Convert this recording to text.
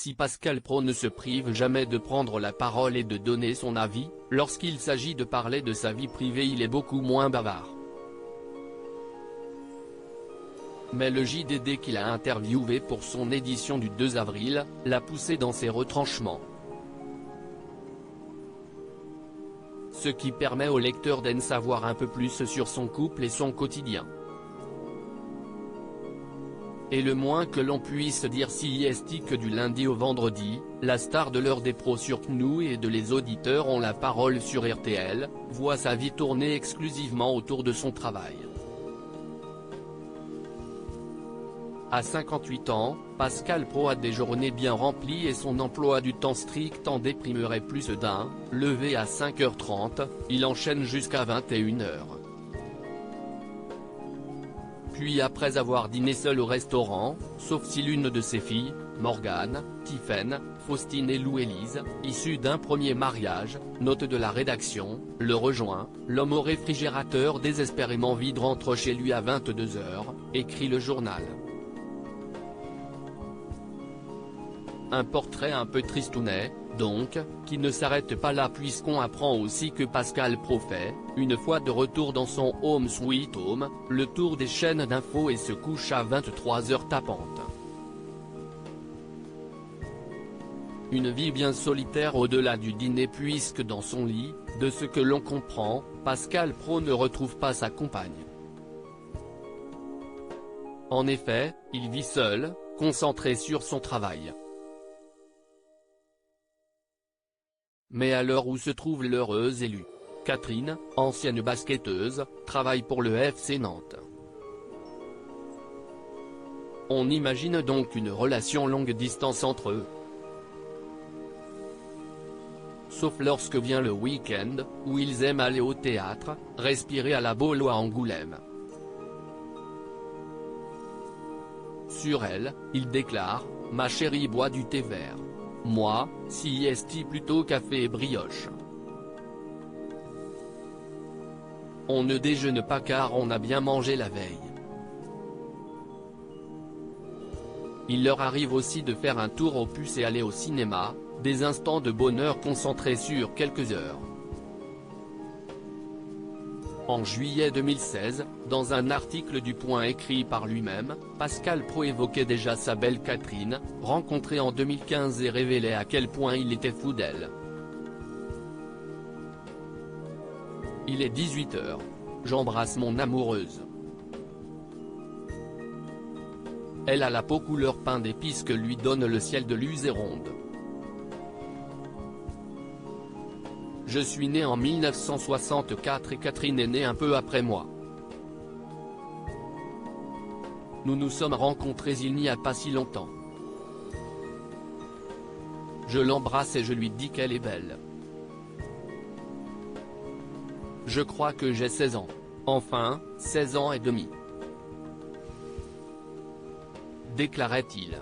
Si Pascal Praud ne se prive jamais de prendre la parole et de donner son avis, lorsqu'il s'agit de parler de sa vie privée il est beaucoup moins bavard. Mais le JDD qu'il a interviewé pour son édition du 2 avril, l'a poussé dans ses retranchements. Ce qui permet au lecteur d'en savoir un peu plus sur son couple et son quotidien. Et le moins que l'on puisse dire si est que du lundi au vendredi, la star de l'heure des pros sur CNU et de les auditeurs ont la parole sur RTL, voit sa vie tourner exclusivement autour de son travail. À 58 ans, Pascal Praud a des journées bien remplies et son emploi du temps strict en déprimerait plus d'un. Levé à 5h30, il enchaîne jusqu'à 21h. Puis après avoir dîné seul au restaurant, sauf si l'une de ses filles, Morgane, Tiphaine, Faustine et Lou-Élise, issue d'un premier mariage, note de la rédaction, le rejoint, l'homme au réfrigérateur désespérément vide rentre chez lui à 22h, écrit le journal. Un portrait un peu tristounet, donc, qui ne s'arrête pas là puisqu'on apprend aussi que Pascal Praud fait, une fois de retour dans son home sweet home, le tour des chaînes d'infos et se couche à 23h tapantes. Une vie bien solitaire au-delà du dîner puisque dans son lit, de ce que l'on comprend, Pascal Praud ne retrouve pas sa compagne. En effet, il vit seul, concentré sur son travail. Mais à l'heure où se trouve l'heureuse élue, Catherine, ancienne basketteuse, travaille pour le FC Nantes. On imagine donc une relation longue distance entre eux. Sauf lorsque vient le week-end, où ils aiment aller au théâtre, respirer à la Baule ou à Angoulême. Sur elle, il déclare, « Ma chérie boit du thé vert. Moi, siesti plutôt café et brioche. On ne déjeune pas car on a bien mangé la veille. » Il leur arrive aussi de faire un tour au puce et aller au cinéma, des instants de bonheur concentrés sur quelques heures. En juillet 2016, dans un article du Point écrit par lui-même, Pascal Praud évoquait déjà sa belle Catherine, rencontrée en 2015 et révélait à quel point il était fou d'elle. Il est 18h. J'embrasse mon amoureuse. Elle a la peau couleur pain d'épices que lui donne le ciel de Luzéronde. Je suis né en 1964 et Catherine est née un peu après moi. Nous nous sommes rencontrés il n'y a pas si longtemps. Je l'embrasse et je lui dis qu'elle est belle. Je crois que j'ai 16 ans. Enfin, 16 ans et demi. Déclarait-il.